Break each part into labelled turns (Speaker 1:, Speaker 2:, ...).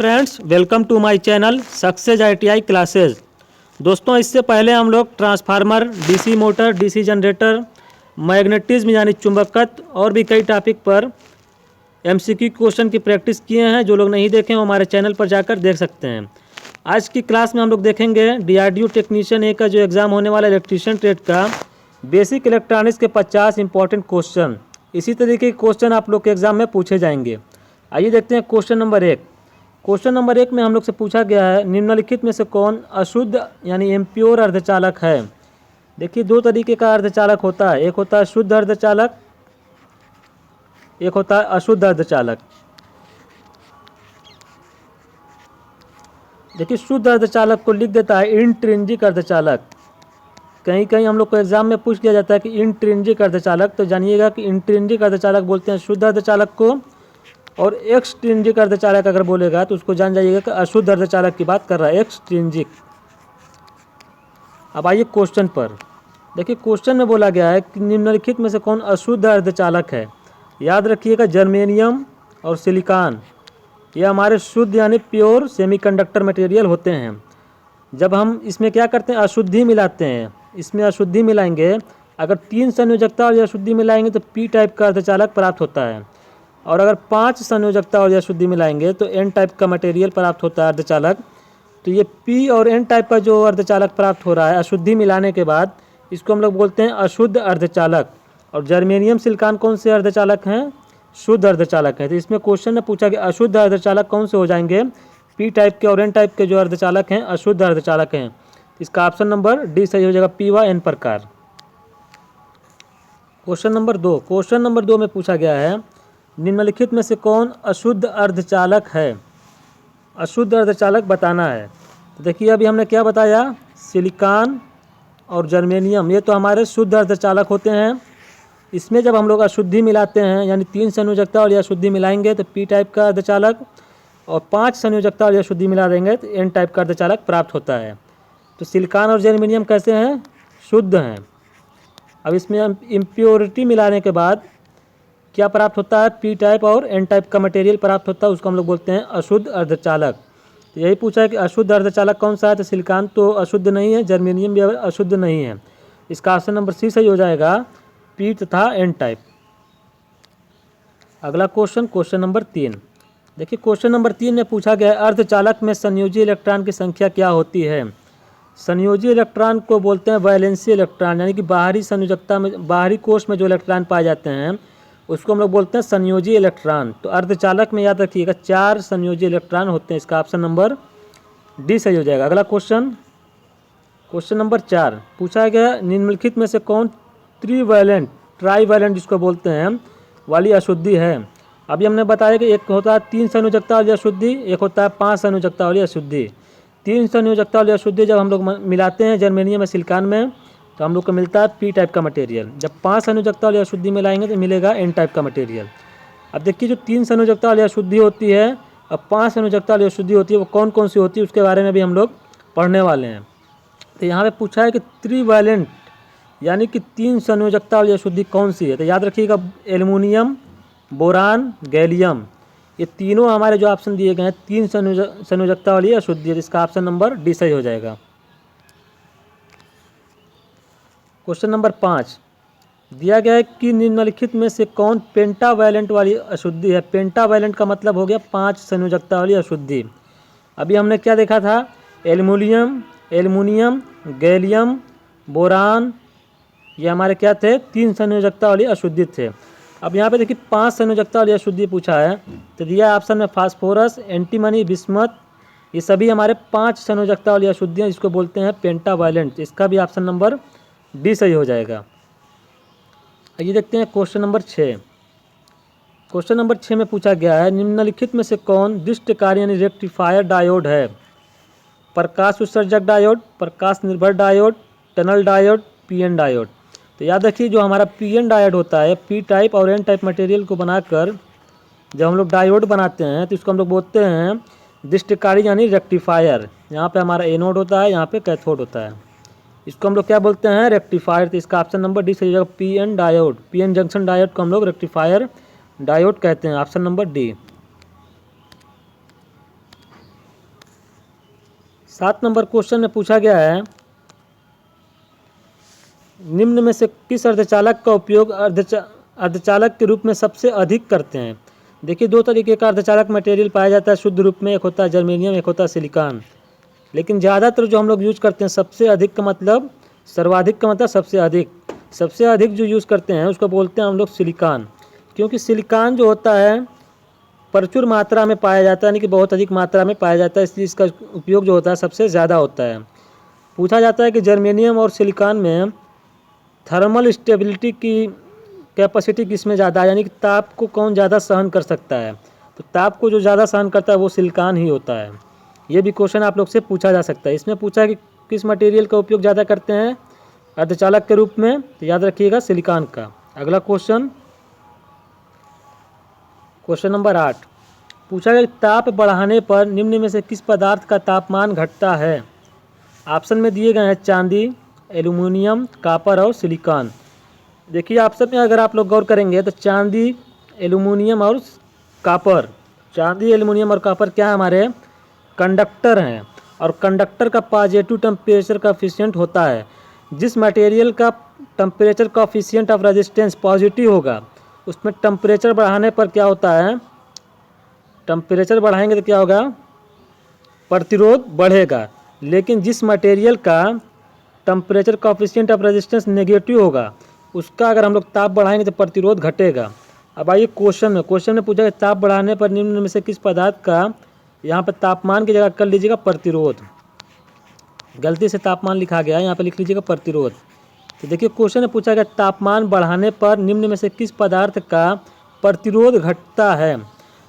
Speaker 1: Friends, welcome to my channel success ITI classes. दोस्तों, इससे पहले हम लोग transformer, DC motor, DC generator, magnetism यानी चुंबकत्व और भी कई टॉपिक पर एमसीक्यू क्वेश्चन की प्रैक्टिस किए हैं। जो लोग नहीं देखें वो हमारे चैनल पर जाकर देख सकते हैं। आज की क्लास में हम लोग देखेंगे डीआरडीओ टेक्नीशियन ए का जो एग्ज़ाम होने वाला इलेक्ट्रीशियन ट्रेड का बेसिक इलेक्ट्रॉनिक्स के 50 इंपॉर्टेंट क्वेश्चन। इसी तरीके के क्वेश्चन आप लोग के एग्ज़ाम में पूछे जाएंगे। आइए देखते हैं क्वेश्चन नंबर 1। क्वेश्चन नंबर 1 में हम लोग से पूछा गया है, निम्नलिखित में से कौन अशुद्ध यानी इम्प्योर अर्धचालक है। देखिए, दो तरीके का अर्धचालक होता है, एक होता है शुद्ध अर्धचालक, एक होता है अशुद्ध अर्धचालक। देखिए, शुद्ध अर्धचालक को लिख देता है इंट्रिंसिक अर्धचालक। कहीं कहीं हम लोग को एग्जाम में पूछ दिया जाता है कि इंट्रिंसिक अर्धचालक, तो जानिएगा कि इंट्रिंसिक अर्धचालक बोलते हैं शुद्ध अर्धचालक को, और एक्सट्रिंसिक अर्धचालक अगर बोलेगा तो उसको जान जाइएगा कि अशुद्ध अर्धचालक की बात कर रहा है, एक्सट्रिंसिक। अब आइए क्वेश्चन पर। देखिए, क्वेश्चन में बोला गया है कि निम्नलिखित में से कौन अशुद्ध अर्धचालक है। याद रखिएगा, जर्मेनियम और सिलिकॉन ये हमारे शुद्ध यानी प्योर सेमीकंडक्टर मटेरियल होते हैं। जब हम इसमें क्या करते हैं, अशुद्धि मिलाते हैं, इसमें अशुद्धि मिलाएंगे, अगर 3 संयोजकता और अशुद्धि मिलाएंगे तो पी टाइप का अर्धचालक प्राप्त होता है, और अगर 5 संयोजकता और अशुद्धि मिलाएंगे तो एन टाइप का मटेरियल प्राप्त होता है अर्धचालक। तो ये पी और एन टाइप का जो अर्धचालक प्राप्त हो रहा है अशुद्धि मिलाने के बाद, इसको हम लोग बोलते हैं अशुद्ध अर्धचालक। और जर्मेनियम सिलिकॉन कौन से अर्धचालक हैं, शुद्ध अर्धचालक है। तो इसमें क्वेश्चन ने पूछा कि अशुद्ध अर्धचालक कौन से हो जाएंगे, पी टाइप के और एन टाइप के जो अर्धचालक हैं अशुद्ध अर्धचालक हैं। इसका ऑप्शन नंबर डी सही हो जाएगा, पी व एन प्रकार। Question number 2। क्वेश्चन नंबर 2 में पूछा गया है, निम्नलिखित में से कौन अशुद्ध अर्धचालक है। अशुद्ध अर्धचालक बताना है। तो देखिए, अभी हमने क्या बताया, सिलिकॉन और जर्मेनियम ये तो हमारे शुद्ध अर्धचालक होते हैं। इसमें जब हम लोग अशुद्धि मिलाते हैं यानी 3 संयोजकता और अशुद्धि मिलाएंगे तो पी टाइप का अर्धचालक, और 5 संयोजकता और अशुद्धि मिला देंगे तो एन टाइप का अर्धचालक प्राप्त होता है। तो सिलिकॉन और जर्मेनियम कैसे हैं, शुद्ध हैं। अब इसमें इम्प्योरिटी मिलाने के बाद क्या प्राप्त होता है, पी टाइप और एन टाइप का मटेरियल प्राप्त होता है, उसको हम लोग बोलते हैं अशुद्ध अर्धचालक। तो यही पूछा है कि अशुद्ध अर्धचालक कौन सा है, तो सिलिकॉन तो अशुद्ध नहीं है, जर्मेनियम भी अशुद्ध नहीं है। इसका ऑप्शन नंबर सी सही हो जाएगा, पी तथा एन टाइप। अगला क्वेश्चन, क्वेश्चन नंबर 3। देखिए, क्वेश्चन नंबर 3 में पूछा गया है, अर्धचालक में संयोजी इलेक्ट्रॉन की संख्या क्या होती है। संयोजी इलेक्ट्रॉन को बोलते हैं वैलेंसी इलेक्ट्रॉन, यानी कि बाहरी संयोजकता में, बाहरी कोष में जो इलेक्ट्रॉन पाए जाते हैं उसको हम लोग बोलते हैं संयोजी इलेक्ट्रॉन। तो अर्धचालक में याद रखिएगा 4 संयोजी इलेक्ट्रॉन होते हैं। इसका ऑप्शन नंबर डी सही हो जाएगा। अगला क्वेश्चन, क्वेश्चन नंबर 4 पूछा गया, निम्नलिखित में से कौन त्रिवैलेंट, ट्राईवैलेंट जिसको बोलते हैं, वाली अशुद्धि है। अभी हमने बताया कि एक होता है 3 संयोजकता वाली अशुद्धि, एक होता है 5 संयोजकता वाली अशुद्धि। 3 संयोजकता वाली अशुद्धि जब हम लोग मिलाते हैं जर्मेनियम या सिलिकॉन में तो हम लोग को मिलता है पी टाइप का मटेरियल। जब 5 संयोजकता वाली अशुद्धि मिलाएंगे तो मिलेगा एन टाइप का मटेरियल। अब देखिए, जो 3 संयोजकता वाली अशुद्धि होती है और 5 संयोजकता वाली अशुद्धि होती है वो कौन कौन सी होती है उसके बारे में भी हम लोग पढ़ने वाले हैं। तो यहाँ पे पूछा है कि त्रिवैलेंट यानी कि 3 संयोजकता वाली अशुद्धि कौन सी है। तो याद रखिएगा, एल्युमिनियम, बोरान, गैलियम, ये तीनों हमारे जो ऑप्शन दिए गए हैं 3 संयोजकता वाली अशुद्धि है। इसका ऑप्शन नंबर डी सही हो जाएगा। क्वेश्चन नंबर 5 दिया गया है कि निम्नलिखित में से कौन पेंटावैलेंट वाली अशुद्धि है। पेंटावैलेंट का मतलब हो गया 5 संयोजकता वाली अशुद्धि। अभी हमने क्या देखा था, एल्युमिनियम, गैलियम, बोरान, ये हमारे क्या थे, 3 संयोजकता वाली अशुद्धि थे। अब यहाँ पे देखिए 5 संयोजकता वाली अशुद्धि पूछा है, तो दिया ऑप्शन में फास्फोरस, एंटीमनी, बिस्मथ, ये सभी हमारे 5 संयोजकता वाली अशुद्धियाँ, इसको बोलते हैं पेंटावैलेंट। इसका भी ऑप्शन नंबर डी सही हो जाएगा। ये देखते हैं क्वेश्चन नंबर 6। क्वेश्चन नंबर 6 में पूछा गया है, निम्नलिखित में से कौन दृष्टिकारी यानी रेक्टिफायर डायोड है। प्रकाश उत्सर्जक डायोड, प्रकाश निर्भर diode, tunnel diode, PN diode. तो याद रखिए, जो हमारा पीएन डायोड होता है, पी टाइप और एन टाइप मटेरियल को बनाकर जब हम लोग डायोड बनाते हैं तो इसको हम लोग बोलते हैं दृष्टिकारी यानी रेक्टिफायर। यहाँ पे हमारा एनोड होता है, यहाँ पे कैथोड होता है, इसको हम लोग क्या बोलते हैं, रेक्टिफायर। तो इसका ऑप्शन नंबर डी सही जाएगा, PN diode, PN junction diode को हम लोग रेक्टिफायर डायोड कहते हैं। Option number D. 7 number question में पूछा गया है, निम्न में से किस अर्धचालक का उपयोग अर्धचालक के रूप में सबसे अधिक करते हैं। देखिए, दो तरीके का अर्धचालक मटेरियल पाया जाता है शुद्ध रूप में, एक होता है जर्मेनियम, एक होता है सिलिकॉन। लेकिन ज़्यादातर जो हम लोग यूज करते हैं, सबसे अधिक का मतलब, सर्वाधिक का मतलब सबसे अधिक जो यूज़ करते हैं उसको बोलते हैं हम लोग सिलिकॉन। क्योंकि सिलिकॉन जो होता है प्रचुर मात्रा में पाया जाता है, यानी कि बहुत अधिक मात्रा में पाया जाता है, इसलिए इसका उपयोग जो होता है सबसे ज़्यादा होता है। पूछा जाता है कि जर्मेनियम और सिलिकॉन में थर्मल स्टेबिलिटी की कैपेसिटी किसमें ज़्यादा है, यानी कि ताप को कौन ज़्यादा सहन कर सकता है। तो ताप को जो ज़्यादा सहन करता है वो सिलिकॉन ही होता है। ये भी क्वेश्चन आप लोग से पूछा जा सकता है। इसमें पूछा है कि किस मटेरियल का उपयोग ज़्यादा करते हैं अर्धचालक के रूप में, तो याद रखिएगा सिलिकॉन का। अगला क्वेश्चन नंबर 8 पूछा गया, ताप बढ़ाने पर निम्न में से किस पदार्थ का तापमान घटता है। ऑप्शन में दिए गए हैं चांदी, एल्यूमिनियम, कॉपर और सिलिकॉन। देखिए, ऑप्शन में अगर आप लोग गौर करेंगे तो चांदी, एल्यूमिनियम और कॉपर, चांदी, एल्यूमिनियम और कॉपर क्या है, हमारे कंडक्टर हैं। और कंडक्टर का पॉजिटिव टेम्परेचर कोएफिशिएंट होता है। जिस मटेरियल का temperature coefficient of resistance positive होगा, उसमें टेम्परेचर बढ़ाने पर क्या होता है, टेम्परेचर बढ़ाएंगे तो क्या होगा, प्रतिरोध बढ़ेगा। लेकिन जिस मटेरियल का temperature coefficient of resistance negative होगा, उसका अगर हम लोग ताप बढ़ाएंगे तो प्रतिरोध घटेगा। अब आइए क्वेश्चन में पूछा गया, ताप बढ़ाने पर निम्न में से किस पदार्थ का, यहाँ पर तापमान की जगह कर लीजिएगा प्रतिरोध, गलती से तापमान लिखा गया है, यहाँ पर लिख लीजिएगा प्रतिरोध। तो देखिए, क्वेश्चन में पूछा गया तापमान बढ़ाने पर निम्न में से किस पदार्थ का प्रतिरोध घटता है। तो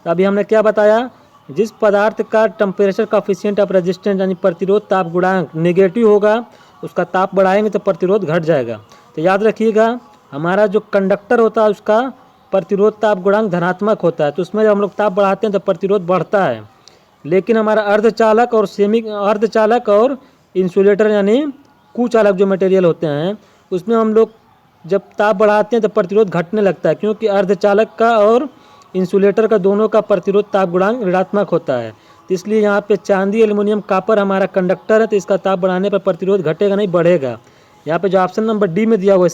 Speaker 1: अभी हमने क्या बताया, जिस पदार्थ का टेम्परेचर कोएफिशिएंट ऑफ रेजिस्टेंस यानी प्रतिरोध ताप गुणांक नेगेटिव होगा, उसका ताप बढ़ाएंगे तो प्रतिरोध घट जाएगा। तो याद रखिएगा, हमारा जो कंडक्टर होता है उसका प्रतिरोध ताप गुणांक धनात्मक होता है, तो उसमें जब हम लोग ताप बढ़ाते हैं तो प्रतिरोध बढ़ता है। लेकिन हमारा अर्धचालक और इंसुलेटर यानी कुचालक जो मटेरियल होते हैं, उसमें हम लोग जब ताप बढ़ाते हैं तो प्रतिरोध घटने लगता है, क्योंकि अर्धचालक का और इंसुलेटर का दोनों का प्रतिरोध ताप गुणांक ऋणात्मक होता है। तो इसलिए यहाँ पे चांदी, एल्यूमिनियम, कॉपर हमारा कंडक्टर है, तो इसका ताप बढ़ाने पर प्रतिरोध घटेगा नहीं, बढ़ेगा। यहाँ पे जो ऑप्शन नंबर डी में दिया हुआ है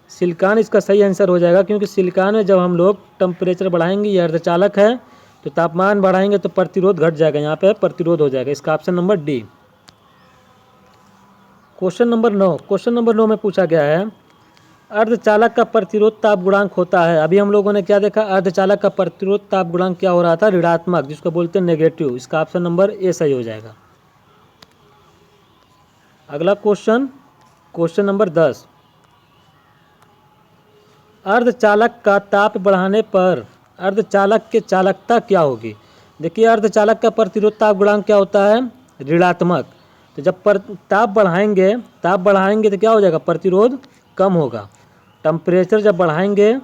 Speaker 1: सिलिकॉन इसका सही आंसर हो जाएगा, क्योंकि सिलिकॉन में जब हम लोग टेम्परेचर बढ़ाएंगे, ये अर्धचालक है, तो तापमान बढ़ाएंगे तो प्रतिरोध घट जाएगा, यहाँ पे प्रतिरोध हो जाएगा। इसका option number D. Question number 9 में पूछा गया है, अर्धचालक का प्रतिरोध ताप गुणांक होता है। अभी हम लोगों ने क्या देखा, अर्धचालक का प्रतिरोध ताप गुणांक क्या हो रहा था, ऋणात्मक, जिसको बोलते हैं नेगेटिव। इसका ऑप्शन नंबर ए सही हो जाएगा। अगला क्वेश्चन नंबर 10, अर्धचालक का ताप बढ़ाने पर अर्धचालक की चालकता क्या होगी। देखिए, अर्धचालक का प्रतिरोध ताप गुणांक क्या होता है, ऋणात्मक। तो जब ताप बढ़ाएंगे तो क्या हो जाएगा, प्रतिरोध कम होगा। टेम्परेचर जब बढ़ाएंगे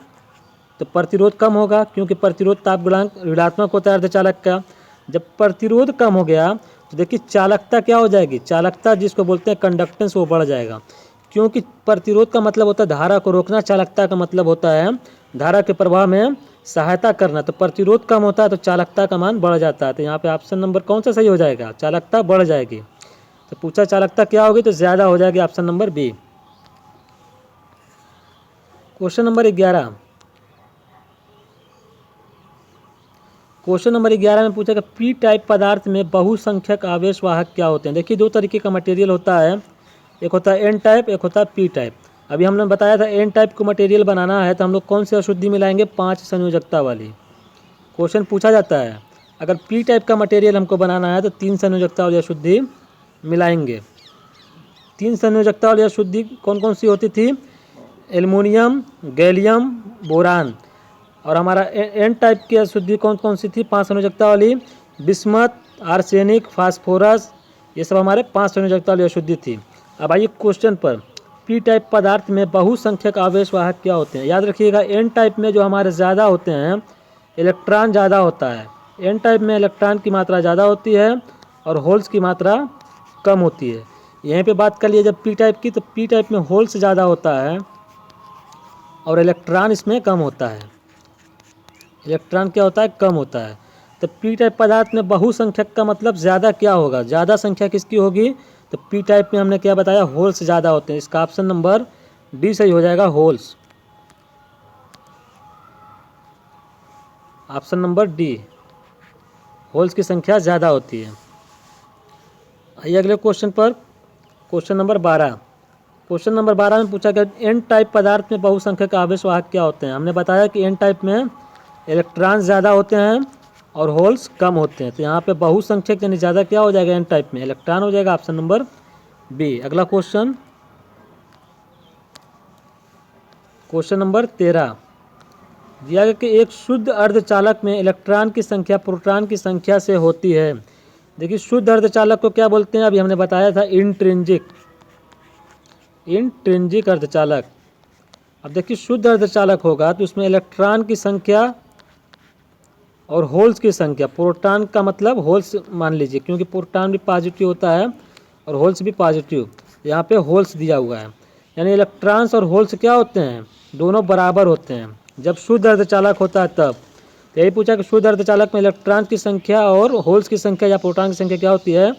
Speaker 1: तो प्रतिरोध कम होगा, क्योंकि प्रतिरोध ताप गुणांक ऋणात्मक होता है अर्धचालक का। जब प्रतिरोध कम हो गया तो देखिए चालकता क्या हो जाएगी, चालकता जिसको बोलते हैं कंडक्टेंस, वो बढ़ जाएगा। क्योंकि प्रतिरोध का मतलब होता है धारा को रोकना, चालकता का मतलब होता है धारा के प्रवाह में सहायता करना। तो प्रतिरोध कम होता है तो चालकता का मान बढ़ जाता है। तो यहाँ पे ऑप्शन नंबर कौन सा सही हो जाएगा, चालकता बढ़ जाएगी। तो पूछा चालकता क्या होगी, तो ज़्यादा हो जाएगी, option number B. Question number 11 में पूछा कि पी टाइप पदार्थ में बहुसंख्यक आवेश वाहक क्या होते हैं। देखिए, दो तरीके का मटेरियल होता है, एक होता है एन टाइप, एक होता है पी टाइप। अभी हमने बताया था एन टाइप को मटेरियल बनाना है तो हम लोग कौन सी अशुद्धि मिलाएंगे, 5 संयोजकता वाली। क्वेश्चन पूछा जाता है अगर पी टाइप का मटेरियल हमको बनाना है तो 3 संयोजकता वाली अशुद्धि मिलाएंगे। 3 संयोजकता वाली अशुद्धि कौन कौन सी होती थी, एल्युमिनियम, गैलियम, बोरान। और हमारा एन टाइप की अशुद्धि कौन कौन सी थी, 5 संयोजकता वाली, बिस्मथ, आर्सेनिक, फास्फोरस, ये सब हमारे 5 संयोजकता वाली अशुद्धि थी। अब आइए क्वेश्चन पर, पी टाइप पदार्थ में बहुसंख्यक आवेश वाहक क्या होते हैं। याद रखिएगा, एन टाइप में जो हमारे ज़्यादा होते हैं, इलेक्ट्रॉन ज़्यादा होता है। एन टाइप में इलेक्ट्रॉन की मात्रा ज़्यादा होती है और होल्स की मात्रा कम होती है। यहीं पे बात कर लिए जब पी टाइप की, तो पी टाइप में होल्स ज़्यादा होता है और इलेक्ट्रॉन इसमें कम होता है। इलेक्ट्रॉन क्या होता है, कम होता है। तो पी टाइप पदार्थ में बहुसंख्यक का मतलब ज़्यादा क्या होगा, ज़्यादा संख्या किसकी होगी, तो पी टाइप में हमने क्या बताया, होल्स ज़्यादा होते हैं। इसका ऑप्शन नंबर डी सही हो जाएगा, holes. Option number D, holes की संख्या ज़्यादा होती है। आइए अगले क्वेश्चन पर, क्वेश्चन नंबर 12। क्वेश्चन नंबर 12 में पूछा गया एन टाइप पदार्थ में बहुसंख्यक आवेश वाहक क्या होते हैं। हमने बताया कि एन टाइप में इलेक्ट्रॉन ज़्यादा होते हैं और होल्स कम होते हैं। तो यहाँ पे बहुसंख्यक यानी ज़्यादा क्या हो जाएगा, एन टाइप में इलेक्ट्रॉन हो जाएगा, ऑप्शन नंबर बी। अगला क्वेश्चन, क्वेश्चन नंबर 13 दिया गया कि एक शुद्ध अर्धचालक में इलेक्ट्रॉन की संख्या प्रोटॉन की संख्या से होती है। देखिए शुद्ध अर्धचालक को क्या बोलते हैं, अभी हमने बताया था इंट्रिंसिक, इंट्रिंसिक अर्धचालक। अब देखिए शुद्ध अर्धचालक होगा तो उसमें इलेक्ट्रॉन की संख्या और होल्स की संख्या, प्रोटॉन का मतलब होल्स मान लीजिए, क्योंकि प्रोटॉन भी पॉजिटिव होता है और होल्स भी पॉजिटिव, यहाँ पे होल्स दिया हुआ है, यानी इलेक्ट्रॉन्स और होल्स क्या होते हैं, दोनों बराबर होते हैं जब शुद्ध अर्धचालक होता है तब। यही पूछा कि शुद्ध अर्धचालक में इलेक्ट्रॉन की संख्या और होल्स की संख्या या प्रोटॉन की संख्या क्या होती है,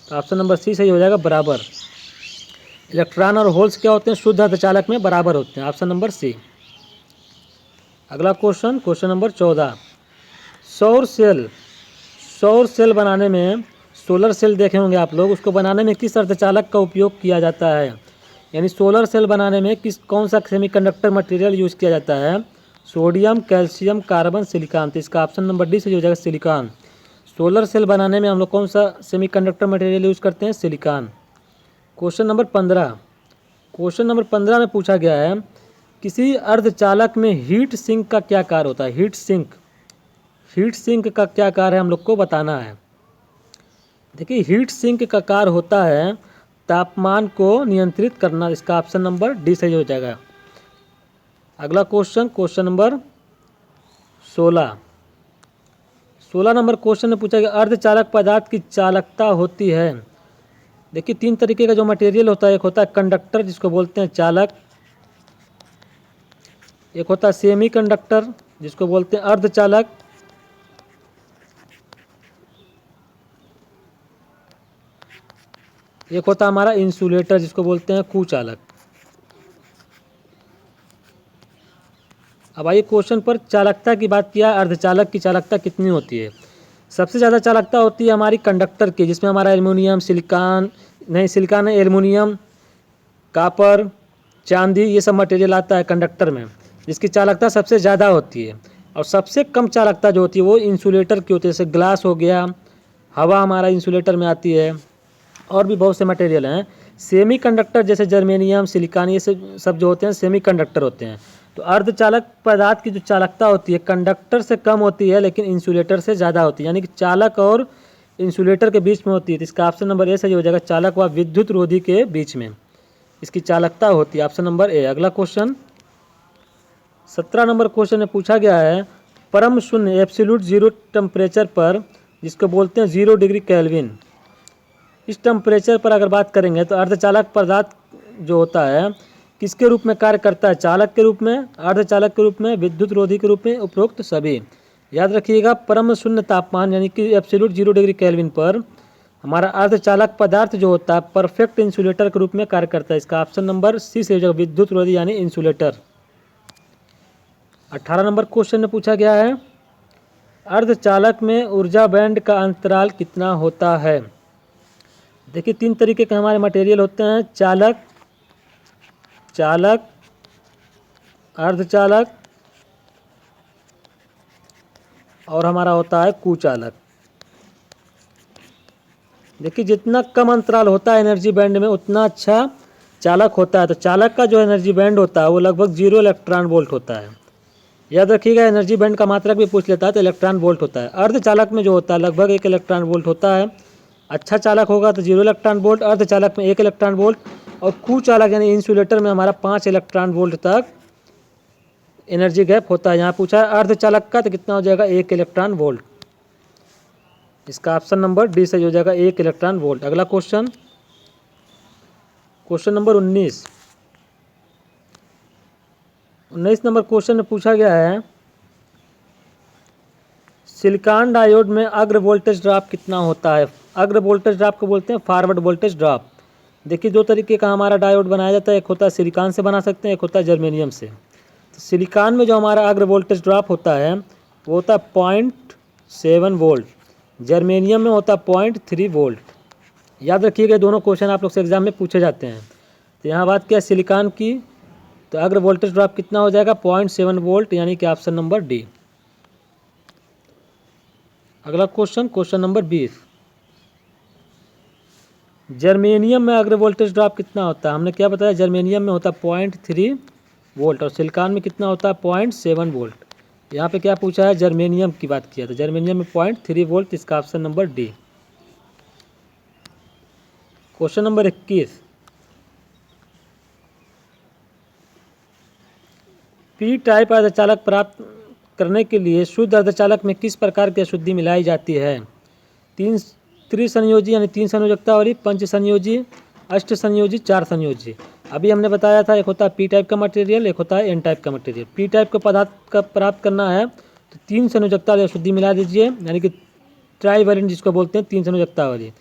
Speaker 1: तो ऑप्शन नंबर सी सही हो जाएगा, बराबर। इलेक्ट्रॉन और होल्स क्या होते हैं, शुद्ध अर्धचालक में बराबर होते हैं, ऑप्शन नंबर सी। अगला क्वेश्चन, क्वेश्चन नंबर 14। सौर सेल, सौर सेल बनाने में, सोलर सेल देखे होंगे आप लोग, उसको बनाने में किस अर्धचालक का उपयोग किया जाता है, यानी सोलर सेल बनाने में कौन सा सेमीकंडक्टर मटेरियल यूज़ किया जाता है, सोडियम, कैल्शियम, कार्बन, सिलिकॉन। तो इसका ऑप्शन नंबर डी सही हो जाएगा, सिलिकॉन। सोलर सेल बनाने में हम लोग कौन सा सेमीकंडक्टर मटेरियल यूज़ करते हैं, silicon. Question number 15, question number 15 में पूछा गया है किसी अर्धचालक में हीट सिंक का क्या कार्य होता है, हीट सिंक, हीट सिंक का क्या कार्य है हम लोग को बताना है। देखिए हीट सिंक का कार्य होता है तापमान को नियंत्रित करना, इसका ऑप्शन नंबर डी सही हो जाएगा। अगला question, question number 16। 16 number question में पूछा गया अर्धचालक पदार्थ की चालकता होती है। देखिए 3 तरीके का जो मटेरियल होता है, एक होता है कंडक्टर जिसको बोलते हैं चालक, एक होता है सेमी कंडक्टर जिसको बोलते हैं अर्धचालक, एक होता है हमारा इंसुलेटर जिसको बोलते हैं कुचालक। अब आइए क्वेश्चन पर, चालकता की बात किया, अर्धचालक की चालकता कितनी होती है। सबसे ज़्यादा चालकता होती है हमारी कंडक्टर की, जिसमें हमारा एल्युमिनियम, सिलिकॉन नहीं सिलिकॉन नहीं एल्युमिनियम, कापर, चांदी, ये सब मटेरियल आता है कंडक्टर में, जिसकी चालकता सबसे ज़्यादा होती है। और सबसे कम चालकता जो होती है वो इंसुलेटर की होती है, जैसे ग्लास हो गया, हवा हमारा इंसुलेटर में आती है, और भी बहुत से मटेरियल हैं। सेमी कंडक्टर जैसे जर्मेनियम, सिलिकॉन, ये सब जो होते हैं सेमी कंडक्टर होते हैं। तो अर्धचालक पदार्थ की जो चालकता होती है कंडक्टर से कम होती है लेकिन इंसुलेटर से ज़्यादा होती है, यानी कि चालक और इंसुलेटर के बीच में होती है। तो इसका ऑप्शन नंबर ए सही हो जाएगा, चालक व विद्युत रोधी के बीच में इसकी चालकता होती है, ऑप्शन नंबर ए। अगला क्वेश्चन 17 नंबर क्वेश्चन में पूछा गया है परम शून्य एब्सोल्यूट जीरो टेम्परेचर पर, जिसको बोलते हैं 0 डिग्री केल्विन, इस टेम्परेचर पर अगर बात करेंगे तो अर्धचालक पदार्थ जो होता है किसके रूप में कार्य करता है, चालक के रूप में, अर्धचालक के रूप में, विद्युत रोधी के रूप में, उपरोक्त सभी। याद रखिएगा परम शून्य तापमान यानी कि एब्सोल्यूट 0 डिग्री केल्विन पर हमारा अर्धचालक पदार्थ जो होता है परफेक्ट इंसुलेटर के रूप में कार्य करता है। इसका ऑप्शन नंबर सी से हो जाएगा, विद्युत रोधी यानी इंसुलेटर। 18 नंबर क्वेश्चन में पूछा गया है अर्धचालक में ऊर्जा बैंड का अंतराल कितना होता है। देखिए 3 तरीके के हमारे मटेरियल होते हैं, चालक, चालक, अर्धचालक और हमारा होता है कुचालक। देखिए जितना कम अंतराल होता है एनर्जी बैंड में उतना अच्छा चालक होता है। तो चालक का जो एनर्जी बैंड होता है वो लगभग 0 इलेक्ट्रॉन वोल्ट होता है। याद रखिएगा एनर्जी बैंड का मात्रक भी पूछ लेता है तो इलेक्ट्रॉन वोल्ट होता है। अर्धचालक में जो होता है लगभग 1 इलेक्ट्रॉन वोल्ट होता है। अच्छा चालक होगा तो 0 इलेक्ट्रॉन वोल्ट, अर्धचालक में 1 इलेक्ट्रॉन वोल्ट, और कुचालक यानी इंसुलेटर में हमारा 5 इलेक्ट्रॉन वोल्ट तक एनर्जी गैप होता है। यहाँ पूछा है अर्धचालक का तो कितना हो जाएगा, 1 इलेक्ट्रॉन वोल्ट। इसका ऑप्शन नंबर डी सही हो जाएगा, 1 इलेक्ट्रॉन वोल्ट। अगला question, question number 19। 19 number question में पूछा गया है सिलिकॉन डायोड में अग्र वोल्टेज ड्रॉप कितना होता है? अग्र वोल्टेज ड्रॉप को बोलते हैं फॉरवर्ड वोल्टेज ड्रॉप। देखिए दो तरीके का हमारा डायोड बनाया जाता है, एक होता है सिलिकॉन से बना सकते हैं, एक होता है जर्मेनियम से। तो सिलिकॉन में जो हमारा अग्र वोल्टेज ड्रॉप होता है वो होता है 0.7 वोल्ट, जर्मेनियम में होता है 0.3 वोल्ट। याद रखिएगा दोनों क्वेश्चन आप लोग से एग्जाम में पूछे जाते हैं। तो यहाँ बात क्या है सिलिकॉन की, तो अग्र वोल्टेज ड्रॉप कितना हो जाएगा 0.7 वोल्ट, यानी कि ऑप्शन नंबर डी। अगला क्वेश्चन नंबर 20, जर्मेनियम में अग्र वोल्टेज ड्रॉप कितना होता है? हमने क्या बताया, जर्मेनियम में होता है 0.3 वोल्ट और सिलिकॉन में कितना होता है 0.7 वोल्ट। यहाँ पे क्या पूछा है, जर्मेनियम की बात किया, तो जर्मेनियम में 0.3 वोल्ट, इसका option number D. Question number 21, P type अर्धचालक प्राप्त करने के लिए शुद्ध अर्धचालक में किस प्रकार की अशुद्धि मिलाई जाती है? तीन त्रिसंयोजी यानी 3 संयोजकता वाली, पंच संयोजी, अष्ट संयोजी, 4 संयोजी। अभी हमने बताया था एक होता है पी टाइप का मटेरियल, एक होता है एन टाइप का मटेरियल। पी टाइप का पदार्थ का प्राप्त करना है तो 3 संयोजकता वाली अशुद्धि मिला दीजिए, यानी कि ट्राईवैलेंट जिसको बोलते हैं 3 संयोजकता वाली।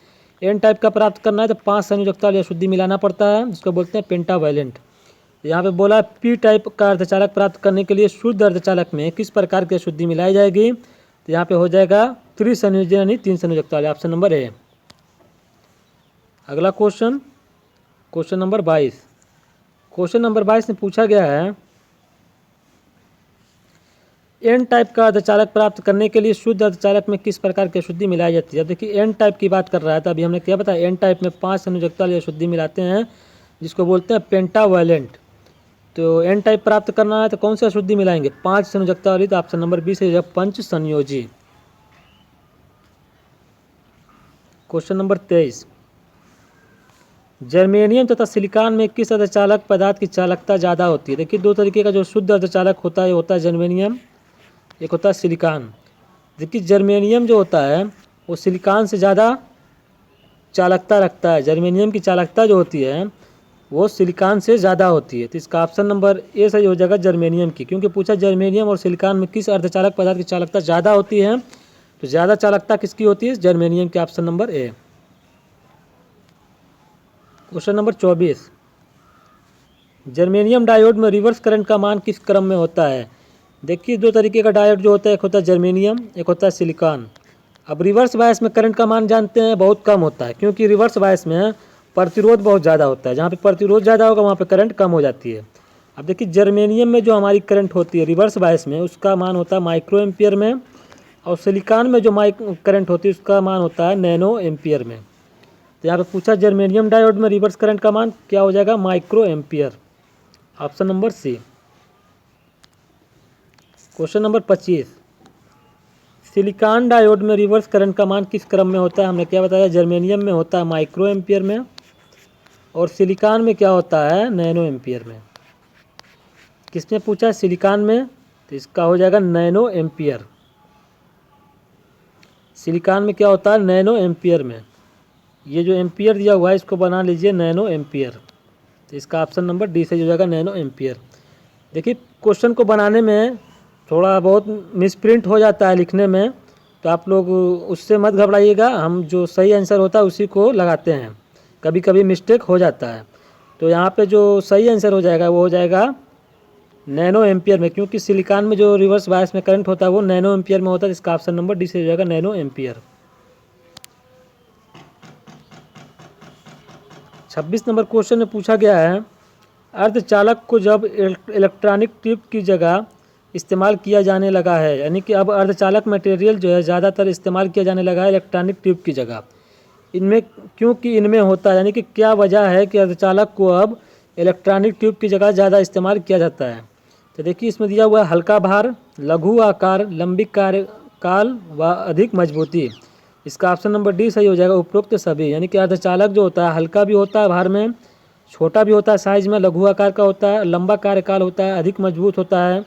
Speaker 1: एन टाइप का प्राप्त करना है तो 5 संयोजकता वाली अशुद्धि मिलाना पड़ता है, जिसको बोलते हैं पेंटावैलेंट। यहाँ पे बोला पी टाइप का अर्धचालक प्राप्त करने के लिए शुद्ध अर्धचालक में किस प्रकार की अशुद्धि मिलाई जाएगी? तो यहाँ पे हो जाएगा त्रिसंयोजन यानी 3 संयोजकता वाले, ऑप्शन नंबर ए। अगला क्वेश्चन नंबर 22। क्वेश्चन नंबर 22 में पूछा गया है एन टाइप का अर्धचालक प्राप्त करने के लिए शुद्ध अर्धचालक में किस प्रकार की अशुद्धि मिलाई जाती है? अब देखिए एन टाइप की बात कर रहा है, तो अभी हमने क्या बताया, एन टाइप में 5 संयोजकता वाली अशुद्धि मिलाते हैं, जिसको बोलते हैं पेंटावैलेंट। तो एन टाइप प्राप्त करना है तो कौन सी अशुद्धि मिलाएंगे, 5 संयोजकता वाली, तो ऑप्शन नंबर बी से पंच संयोजी। क्वेश्चन नंबर 23, जर्मेनियम तथा सिलिकॉन में किस अर्धचालक पदार्थ की चालकता ज़्यादा होती है? देखिए दो तरीके का जो शुद्ध अर्धचालक होता है, होता है जर्मेनियम, एक होता है सिलिकॉन। देखिए जर्मेनियम जो होता है वो सिलिकॉन से ज़्यादा चालकता रखता है, जर्मेनियम की चालकता जो होती है वो सिलिकॉन से ज़्यादा होती है। तो इसका ऑप्शन नंबर ए सही हो जाएगा जर्मेनियम की, क्योंकि पूछा जर्मेनियम और सिलिकॉन में किस अर्धचालक पदार्थ की चालकता ज़्यादा होती है, तो ज़्यादा चालकता किसकी होती है, जर्मेनियम के, option number A. Question number 24, germanium diode में रिवर्स करंट का मान किस क्रम में होता है? देखिए दो तरीके का डायोड जो होता है, एक होता है जर्मेनियम, एक होता है सिलिकॉन। अब रिवर्स बायस में करंट का मान जानते हैं बहुत कम होता है, क्योंकि रिवर्स बायस में प्रतिरोध बहुत ज़्यादा होता है, जहाँ पे प्रतिरोध ज़्यादा होगा वहाँ पे करंट कम हो जाती है। अब देखिए जर्मेनियम में जो हमारी करंट होती है रिवर्स बायस में, उसका मान होता है माइक्रो एम्पियर में, और सिलिकॉन में जो करंट होती है उसका मान होता है नैनो एम्पियर में। तो यहाँ पे पूछा जर्मेनियम डायोड में रिवर्स करंट का मान क्या हो जाएगा, micro ampere, option number C. Question number 25, silicon diode में रिवर्स करंट का मान किस क्रम में होता है? हमने क्या बताया, जर्मेनियम में होता है माइक्रो एम्पियर में, और सिलिकॉन में क्या होता है, नैनो एम्पियर में। किसने पूछा है, सिलिकॉन में, तो इसका हो जाएगा नैनो एम्पियर। सिलिकॉन में क्या होता है, नैनो एम्पियर में। ये जो एम्पियर दिया हुआ है इसको बना लीजिए नैनो एम्पियर, तो इसका ऑप्शन नंबर डी सही हो जाएगा, नैनो एम्पियर। देखिए क्वेश्चन को बनाने में थोड़ा बहुत मिसप्रिंट हो जाता है लिखने में, तो आप लोग उससे मत घबराइएगा, हम जो सही आंसर होता है उसी को लगाते हैं, कभी कभी मिस्टेक हो जाता है। तो यहाँ पे जो सही आंसर हो जाएगा वो हो जाएगा नैनो एम्पियर में, क्योंकि सिलिकॉन में जो रिवर्स बायस में करंट होता है वो नैनो एम्पियर में होता है, इसका ऑप्शन नंबर डी से हो जाएगा, नैनो एम्पियर। 26 नंबर क्वेश्चन में पूछा गया है अर्धचालक को जब इलेक्ट्रॉनिक ट्यूब की जगह इस्तेमाल किया जाने लगा है, यानी कि अब अर्धचालक मटेरियल जो है ज़्यादातर इस्तेमाल किया जाने लगा है इलेक्ट्रॉनिक ट्यूब की जगह, इनमें क्योंकि इनमें होता है, यानी कि क्या वजह है कि अर्धचालक को अब इलेक्ट्रॉनिक ट्यूब की जगह ज़्यादा इस्तेमाल किया जाता है? तो देखिए इसमें दिया हुआ है हल्का भार, लघु आकार, लंबी कार्यकाल व अधिक मजबूती। इसका ऑप्शन नंबर डी सही हो जाएगा, उपरोक्त सभी। यानी कि अर्धचालक जो होता है हल्का भी होता है भार में, छोटा भी होता है साइज में, लघु आकार का होता है, लंबा कार्यकाल होता है, अधिक मजबूत होता है।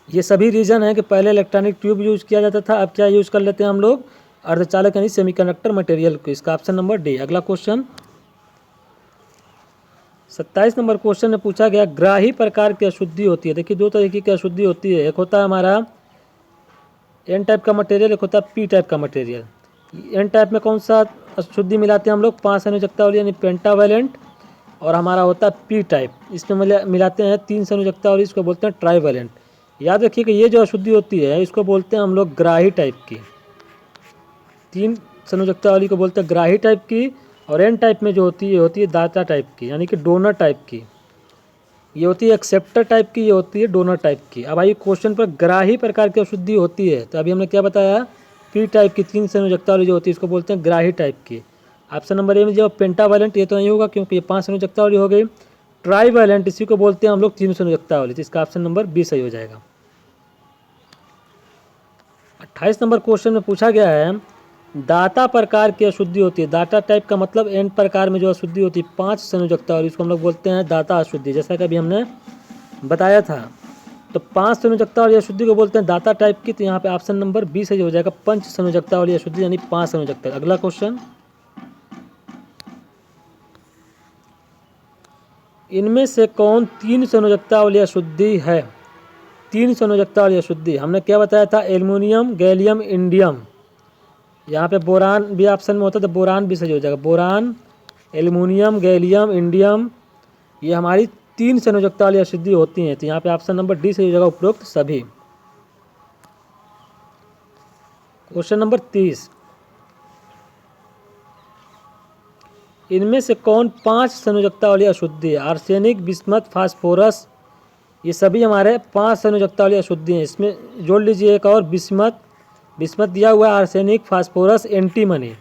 Speaker 1: ये सभी रीज़न है कि पहले इलेक्ट्रॉनिक ट्यूब यूज़ किया जाता था, अब क्या यूज़ कर लेते हैं हम लोग, अर्धचालक यानी सेमीकंडक्टर मटेरियल को। इसका ऑप्शन नंबर डी। अगला क्वेश्चन 27 नंबर क्वेश्चन में पूछा गया ग्राही प्रकार की अशुद्धि होती है। देखिए दो तरीके की अशुद्धि होती है, एक होता है हमारा एन टाइप का मटेरियल, एक होता है पी टाइप का मटेरियल। एन टाइप में कौन सा अशुद्धि मिलाते हैं हम लोग? 5 संयोजकता वाली यानी पेंटावैलेंट, और हमारा होता है पी टाइप, इसमें मिलाते हैं 3 संयोजकता वाली, इसको बोलते हैं ट्राईवैलेंट। याद रखिए कि ये जो अशुद्धि होती है इसको बोलते हैं हम लोग ग्राही टाइप की। 3 संयोजकता वाली को बोलते हैं ग्राही टाइप की, और एन टाइप में जो होती है दाता टाइप की, यानी कि डोनर टाइप की। ये होती है एक्सेप्टर टाइप की, ये होती है डोनर टाइप की। अब आइए क्वेश्चन पर, ग्राही प्रकार की अशुद्धि होती है, तो अभी हमने क्या बताया? पी टाइप की 3 संयोजकता वाली जो होती है इसको बोलते हैं ग्राही टाइप की। ऑप्शन नंबर ए में जो पेंटावैलेंट, ये तो नहीं होगा क्योंकि ये 5 संयोजकता वाली हो गई। ट्राईवैलेंट, इसी को बोलते हैं हम लोग 3 संयोजकता वाली, तो इसका ऑप्शन नंबर बी सही हो जाएगा। 28 नंबर क्वेश्चन में पूछा गया है, दाता प्रकार की अशुद्धि होती है। दाता टाइप का मतलब एन प्रकार में जो अशुद्धि होती है 5 संयोजकता वाली, इसको हम लोग बोलते हैं दाता अशुद्धि, जैसा कि अभी हमने बताया था। तो 5 संयोजकता वाली अशुद्धि को बोलते हैं दाता टाइप की, तो यहाँ पे ऑप्शन नंबर बी सही हो जाएगा, पंच संयोजकता वाली अशुद्धि यानी 5 संयोजकता। अगला क्वेश्चन, इनमें से कौन 3 संयोजकता वाली अशुद्धि है? 3 संयोजकता वाली अशुद्धि हमने क्या बताया था? Aluminium, gallium, indium. यहाँ पे बोरान भी ऑप्शन में होता है, तो बोरान भी सही हो जाएगा। बोरान, एल्युमिनियम, गैलियम, इंडियम, ये हमारी 3 संयोजकता वाली अशुद्धि होती हैं, तो यहाँ पे ऑप्शन नंबर डी सही हो जाएगा, उपरोक्त सभी। क्वेश्चन नंबर 30, इनमें से कौन 5 संयोजकता वाली अशुद्धि है? आर्सेनिक, बिस्मथ, फास्फोरस, ये सभी हमारे 5 संयोजकता वाली अशुद्धि हैं। इसमें जोड़ लीजिए एक और, बिस्मथ दिया हुआ है, arsenic, phosphorus, antimony,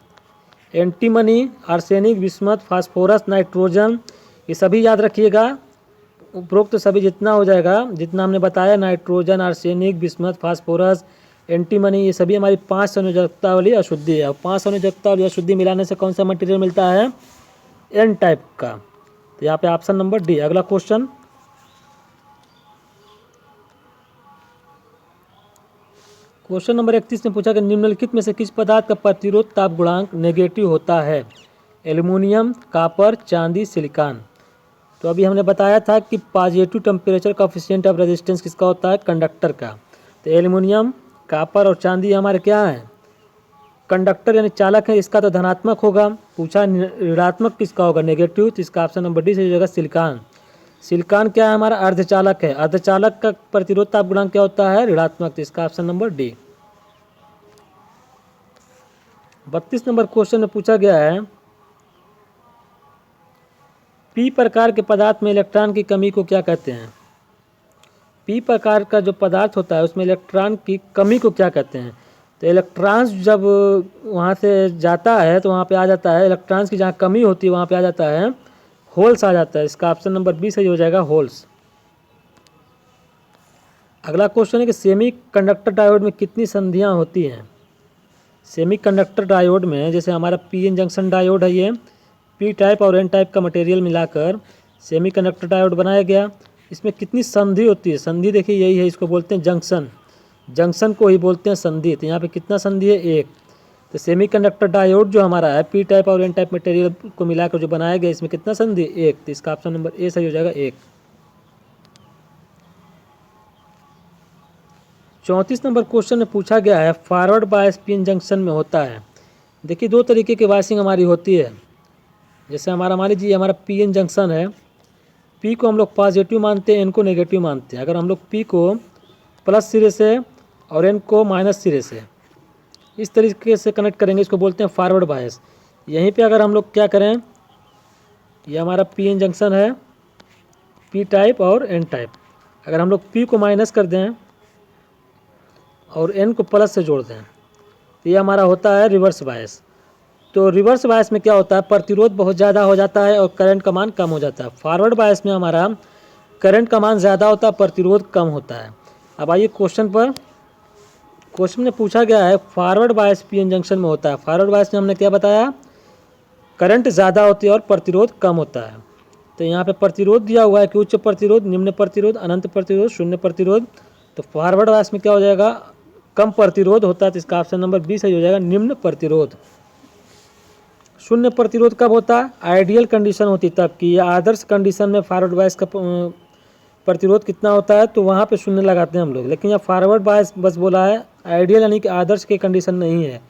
Speaker 1: arsenic, bismuth, phosphorus, nitrogen, ये सभी याद रखिएगा। उपरोक्त सभी जितना हो जाएगा, जितना हमने बताया, nitrogen, arsenic, bismuth, phosphorus, antimony, ये सभी हमारी 5 संयोजकता वाली अशुद्धि है। और 5 संयोजकता वाली अशुद्धि मिलाने से कौन सा मटेरियल मिलता है? एन टाइप का। तो यहाँ पे ऑप्शन नंबर डी। अगला क्वेश्चन, क्वेश्चन नंबर 31 में पूछा कि निम्नलिखित में से किस पदार्थ का प्रतिरोध ताप गुणांक नेगेटिव होता है? एल्युमिनियम, कॉपर, चांदी, सिलिकॉन। तो अभी हमने बताया था कि positive temperature coefficient of resistance किसका होता है? कंडक्टर का। तो एल्युमिनियम, कॉपर और चांदी हमारे क्या हैं? कंडक्टर यानी चालक है, इसका तो धनात्मक होगा। पूछा ऋणात्मक किसका होगा? नेगेटिव, तो इसका ऑप्शन नंबर डी सही हो जाएगा, सिलिकॉन। सिलिकॉन क्या है? हमारा अर्धचालक है। अर्धचालक का प्रतिरोध ताप गुणांक क्या होता है? ऋणात्मक, तो इसका option number D. 32 number question में पूछा गया है, पी प्रकार के पदार्थ में इलेक्ट्रॉन की कमी को क्या कहते हैं? पी प्रकार का जो पदार्थ होता है उसमें इलेक्ट्रॉन की कमी को क्या कहते हैं? तो इलेक्ट्रॉन्स जब वहाँ से जाता है तो वहाँ पे आ जाता है, इलेक्ट्रॉन्स की जहाँ कमी होती है वहाँ पे आ जाता है होल्स आ जाता है। इसका ऑप्शन नंबर बी सही हो जाएगा, होल्स। अगला क्वेश्चन है कि सेमी कंडक्टर डायोड में कितनी संधियाँ होती हैं? सेमी कंडक्टर डायोड में जैसे हमारा पी एन जंक्शन डायोड है, ये पी टाइप और एन टाइप का मटेरियल मिलाकर सेमी कंडक्टर डायोड बनाया गया। इसमें कितनी संधि होती है? संधि देखिए यही है, इसको बोलते हैं जंक्शन। जंक्शन को ही बोलते हैं संधि। तो यहाँ पे कितना संधि है? 1। तो सेमी कंडक्टर डायोड जो हमारा है पी टाइप और एन टाइप मटेरियल को मिलाकर जो बनाया गया, इसमें कितना संधि? 1। तो इसका ऑप्शन नंबर ए सही हो जाएगा, 1। 34 नंबर क्वेश्चन में पूछा गया है, forward bias P N junction में होता है। देखिए 2 तरीके की बायसिंग हमारी होती है। जैसे हमारा मान लीजिए हमारा पी एन जंक्शन है, पी को हम लोग पॉजिटिव मानते हैं, एन को नेगेटिव मानते हैं। अगर हम लोग पी को प्लस सिरे से और एन को माइनस सिरे से इस तरीके से कनेक्ट करेंगे, इसको बोलते हैं फॉरवर्ड बायस। यहीं पे अगर हम लोग क्या करें, ये हमारा पी एन जंक्शन है, पी टाइप और एन टाइप। अगर हम लोग पी को माइनस कर दें और एन को प्लस से जोड़ दें, तो ये हमारा होता है रिवर्स बायस। तो रिवर्स बायस में क्या होता है? प्रतिरोध बहुत ज़्यादा हो जाता है और करंट का मान कम हो जाता है। फॉरवर्ड बायस में हमारा करंट का मान ज़्यादा होता है, प्रतिरोध कम होता है। अब आइए क्वेश्चन पर। क्वेश्चन में पूछा गया है, forward bias P N junction में होता है। फॉरवर्ड बायस में हमने क्या बताया? करंट ज़्यादा होती है और प्रतिरोध कम होता है। तो यहाँ पे प्रतिरोध दिया हुआ है कि उच्च प्रतिरोध, निम्न प्रतिरोध, अनंत प्रतिरोध, शून्य प्रतिरोध। तो फॉरवर्ड बायस में क्या हो जाएगा? कम प्रतिरोध होता है, तो इसका ऑप्शन नंबर बी सही हो जाएगा, निम्न प्रतिरोध। शून्य प्रतिरोध कब होता है? आइडियल कंडीशन होती तब की, या आदर्श कंडीशन में फॉरवर्ड बायस का प्रतिरोध कितना होता है तो वहाँ पे शून्य लगाते हैं हम लोग। लेकिन यहाँ फॉरवर्ड बायस बस बोला है आइडियल यानी कि आदर्श की कंडीशन नहीं है,